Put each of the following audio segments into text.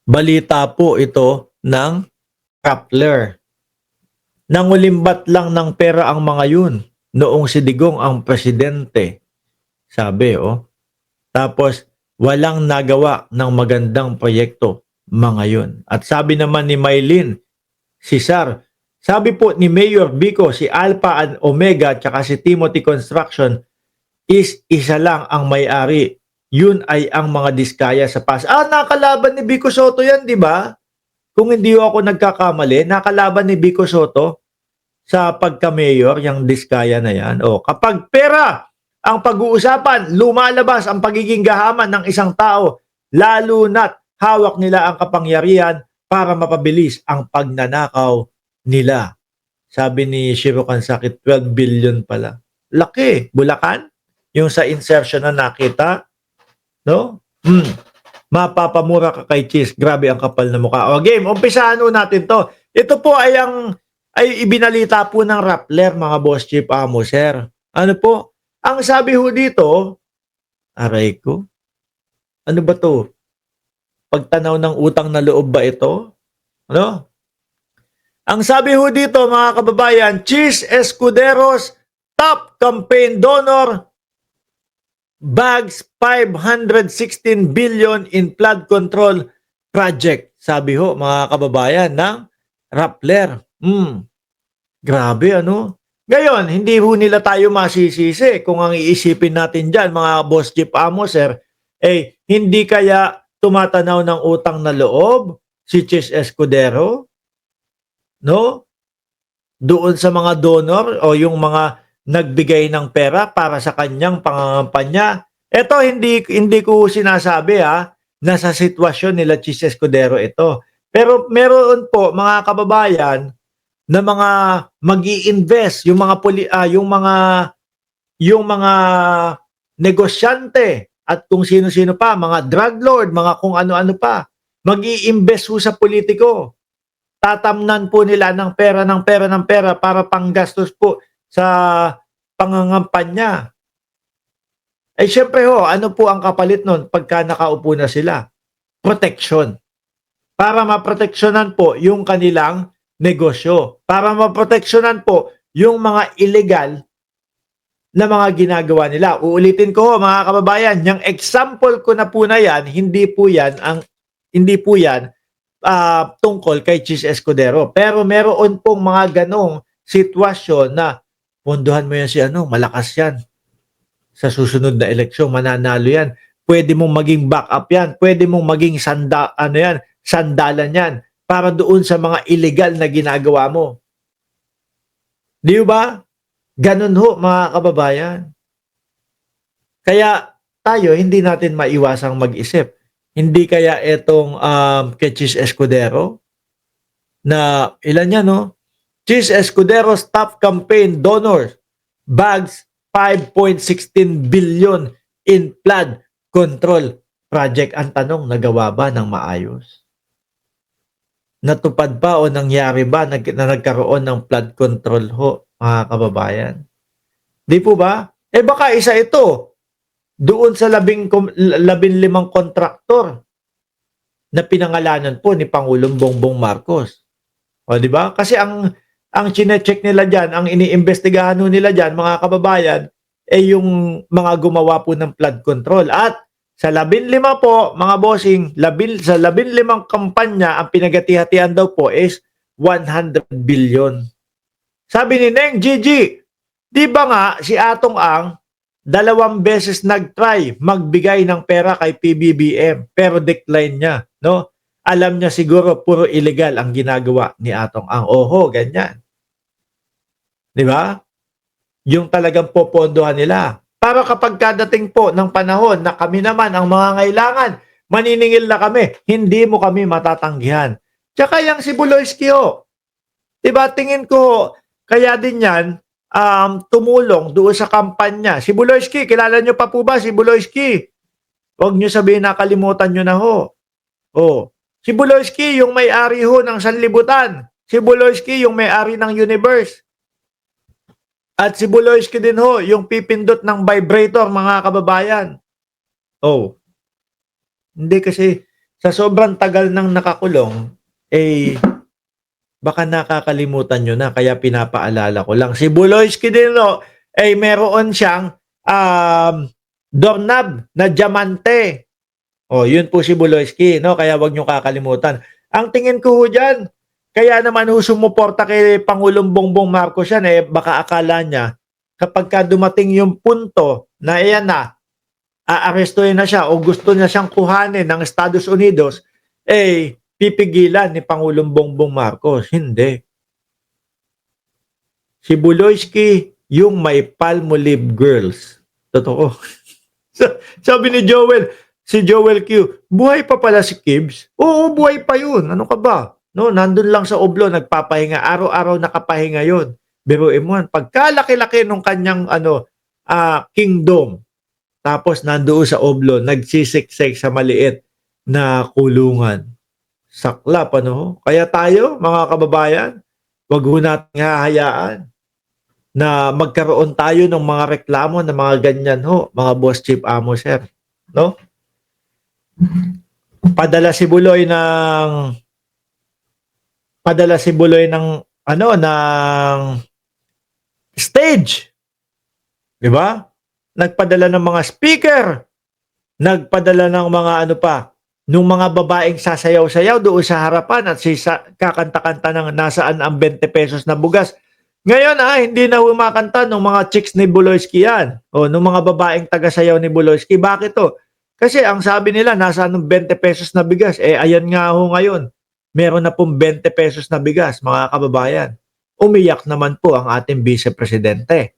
balita po ito ng Rappler. Nangulimbat lang ng pera ang mga yun noong si Digong ang presidente. Sabi, oh. Tapos, walang nagawa ng magandang proyekto mga yun. At sabi naman ni Maylin, si Sar, sabi po ni Mayor Vico, si Alpha and Omega at si Timothy Construction is isa lang ang may-ari. Yun ay ang mga diskaya sa pas. Nakalaban ni Vico Soto yan, di ba? Kung hindi ako nagkakamali, nakalaban ni Vico Soto sa pagka-mayor, yung diskaya na yan. O, kapag pera ang pag-uusapan, lumalabas ang pagiging gahaman ng isang tao, lalo na't hawak nila ang kapangyarihan para mapabilis ang pagnanakaw nila. Sabi ni Shiro Kansaki, 12 billion pala. Laki. Bulacan? Yung sa insertion na nakita? No? Mapapamura ka kay Cheese. Grabe ang kapal na mukha. O game, umpisahan natin to. Ito po ay ibinalita po ng Rappler, mga boss chief amo, sir. Ano po? Ang sabi ho dito, aray ko, ano ba to? Pagtanaw ng utang na loob ba ito? Ano? Ang sabi ho dito, mga kababayan, Cheese Escuderos top campaign donor bags 516 billion in flood control project. Sabi ho, mga kababayan, ng Rappler. Grabe, ano? Ngayon, hindi ho nila tayo masisisi kung ang iisipin natin dyan, mga boss chief amo, sir, hindi kaya tumatanaw ng utang na loob si Cheese Escudero? No? Doon sa mga donor o yung mga nagbigay ng pera para sa kanyang pangangampanya. Ito, hindi ko sinasabi na sa sitwasyon nila Cheese Escudero ito. Pero meron po, mga kababayan, na mga magi-invest, yung mga negosyante at kung sino-sino pa, mga drug lord, mga kung ano-ano pa, magi-invest sa politiko. Tatamnan po nila ng pera para panggastos po sa pangangampanya. Syempre ano po ang kapalit nun pagka nakaupo na sila? Protection. Para maproteksyonan po yung kanilang negosyo. Para maproteksyonan po yung mga illegal na mga ginagawa nila. Uulitin ko mga kababayan, yung example ko na po na yan, hindi po yan tungkol kay Cheese Escudero. Pero meron pong mga ganong sitwasyon na pondohan mo yan si malakas yan. Sa susunod na eleksyon, mananalo yan. Pwede mong maging backup yan. Pwede mong maging sandalan yan para doon sa mga illegal na ginagawa mo. Di ba? Ganun ho, mga kababayan. Kaya tayo, hindi natin maiwasang mag-isip. Hindi kaya itong kay Cheese Escudero na ilan yan, no? Cheese Escudero's top campaign donors bags 5.16 billion in flood control project. Ang tanong, nagawa ba ng maayos? Natupad ba o nangyari ba na nagkaroon ng flood control ho, mga kababayan? Di po ba? Baka isa ito doon sa 15 kontraktor na pinangalanan po ni Pangulong Bongbong Marcos. O di ba? Kasi ang chine-check nila diyan, ang iniimbestigahan nila diyan, mga kababayan, yung mga gumawa po ng flood control. At sa 15 po, mga bossing, sa 15 kampanya, ang pinagati-hatian daw po is 100 billion. Sabi ni Neng Gigi, di ba nga si Atong Ang 2 beses nag-try magbigay ng pera kay PBBM pero decline niya, no? Alam niya siguro puro illegal ang ginagawa ni Atong Ang. Oho, ganyan. Di ba? Yung talagang popondohan nila. Para kapag kadating po ng panahon na kami naman ang mga ngailangan, maniningil na kami, hindi mo kami matatanggihan. Tsaka yung si Buloyski diba, tingin ko, kaya din yan, tumulong doon sa kampanya. Si Buloyski, kilala nyo pa po ba si Buloyski? Huwag nyo sabihin nakalimutan nyo na ho. Si Buloyski, yung may-ari ho ng sanlibutan. Si Buloyski, yung may-ari ng universe. At si Buloyski din ho, yung pipindot ng vibrator, mga kababayan. Hindi kasi sa sobrang tagal nang nakakulong, eh, baka nakakalimutan nyo na kaya pinapaalala ko lang. Si Buloyski din, no, eh meron siyang doorknob na diamante. Oh, yun po si Buloyski, no? Kaya wag nyo kakalimutan. Ang tingin ko ho dyan, kaya naman ho sumuporta kay Pangulong Bongbong Marcos yan, eh baka akala niya, kapag ka dumating yung punto na iyan na, aarestuhin na siya o gusto niya siyang kuhanin ng Estados Unidos, eh pipigilan ni Pangulong Bongbong Marcos. Hindi. Si Buloyski, yung may Palmolive girls. Totoo. Sabi ni Joel, si Joel Q, buhay pa pala si Kibbs? Oo, buhay pa yun. Ano ka ba? No, nandun lang sa Oblo, nagpapahinga. Araw-araw nakapahinga yun. Biruin mo, pagkalaki-laki nung kanyang kingdom, tapos nandoon sa Oblo, nagsisiksik sa maliit na kulungan. Saklap, ano? Kaya tayo, mga kababayan, wag ho natin hahayaan na magkaroon tayo ng mga reklamo ng mga ganyan ho, mga boss chief amo sir, no? Padala si Buloy ng stage. 'Di ba? Nagpadala ng mga speaker, nagpadala ng mga nung mga babaeng sasayaw-sayaw doon sa harapan at kakanta-kanta ng nasaan ang 20 pesos na bugas. Ngayon hindi na humakanta ng mga chicks ni Buloyski yan. O ng mga babaeng tagasayaw ni Buloyski. Bakit to? Kasi ang sabi nila, nasaan ng 20 pesos na bigas? Eh ayan nga ho ngayon. Meron na pong 20 pesos na bigas, mga kababayan. Umiyak naman po ang ating vice-presidente.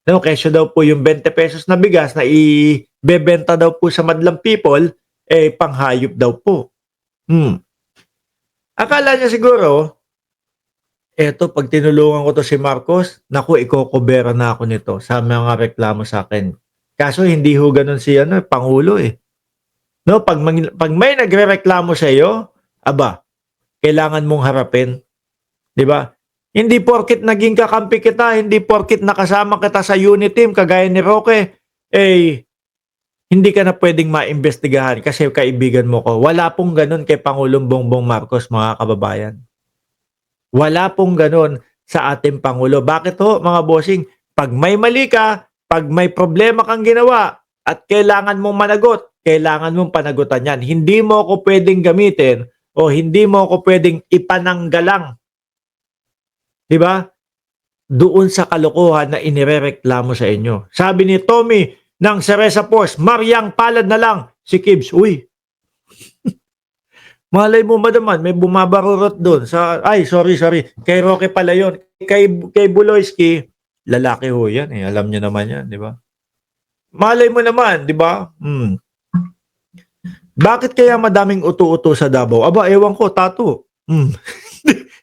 No, kesyo daw po yung 20 pesos na bigas na ibebenta daw po sa madlang people, eh panghayop daw po. Akala niya siguro, eto pag tinulungan ko to si Marcos, naku, ikokobera na ako nito sa mga reklamo sa akin. Kaso hindi ho ganun si Pangulo eh. No, pag may nagrereklamo sa iyo, kailangan mong harapin. 'Di ba? Hindi porket naging kakampi kita, hindi porket nakasama kita sa unit team kagaya ni Roque, eh hindi ka na pwedeng maimbestigahan kasi kaibigan mo ko. Wala pong ganun kay Pangulong Bongbong Marcos, mga kababayan. Wala pong ganun sa ating Pangulo. Bakit ho, mga bossing? Pag may mali ka, pag may problema kang ginawa at kailangan mong managot, kailangan mong panagutan yan. Hindi mo ako pwedeng gamitin o hindi mo ako pwedeng ipananggalang. Diba? Doon sa kalokohan na inirereklamo sa inyo. Sabi ni Tommy ng Ceresa Force, Mariang palad na lang si Kibbs. Uy, malay mo ba naman, may bumabarurot doon. Sorry. Kay Roque pala yun. Kay Buloyski, lalaki ho yan eh. Alam nyo naman yan, di ba? Malay mo naman, di ba? Bakit kaya madaming uto-uto sa Davao? Ewan ko, tato.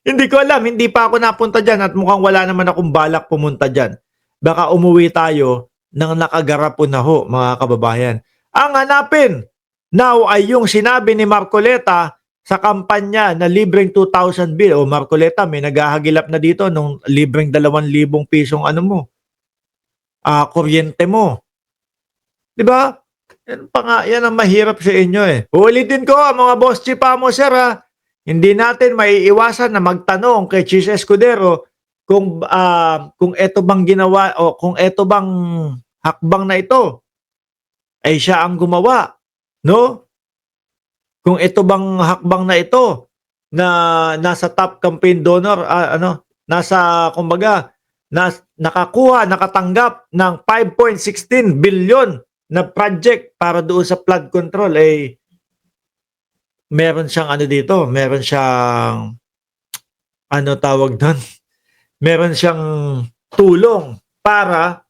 Hindi ko alam, hindi pa ako napunta dyan at mukhang wala naman akong balak pumunta dyan. Baka umuwi tayo ng nakagarapon na ho, mga kababayan. Ang hanapin now ay yung sinabi ni Marcoleta sa kampanya na libreng 2,000 bill. O Marcoleta, may naghahagilap na dito nung libreng 2,000 pisong kuryente mo. Diba? Yan ang mahirap sa inyo eh. Ulitin ko, mga boss chief mo sir hindi natin maiiwasan na magtanong kay Chis Escudero kung ito bang ginawa o kung ito bang hakbang na ito ay siya ang gumawa, no? Kung ito bang hakbang na ito na nasa top campaign donor nakatanggap ng 5.16 billion na project para doon sa flood control meron siyang dito, meron siyang tawag doon? Meron siyang tulong para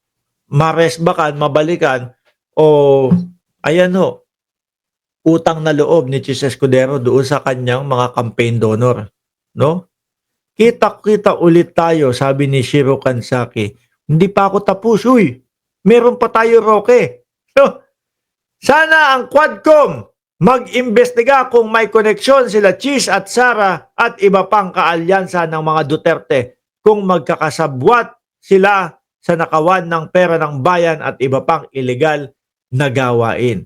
maresbakan, mabalikan o utang na loob ni Chis Escudero doon sa kanyang mga campaign donor, no? Kita ulit tayo, sabi ni Shiro Kansaki. Hindi pa ako tapos, meron pa tayo, Roque. No? Sana ang Quadcom mag-imbestiga kung may koneksyon sila Chis at Sara at iba pang kaalyansa ng mga Duterte kung magkakasabwat sila sa nakawan ng pera ng bayan at iba pang illegal na gawain.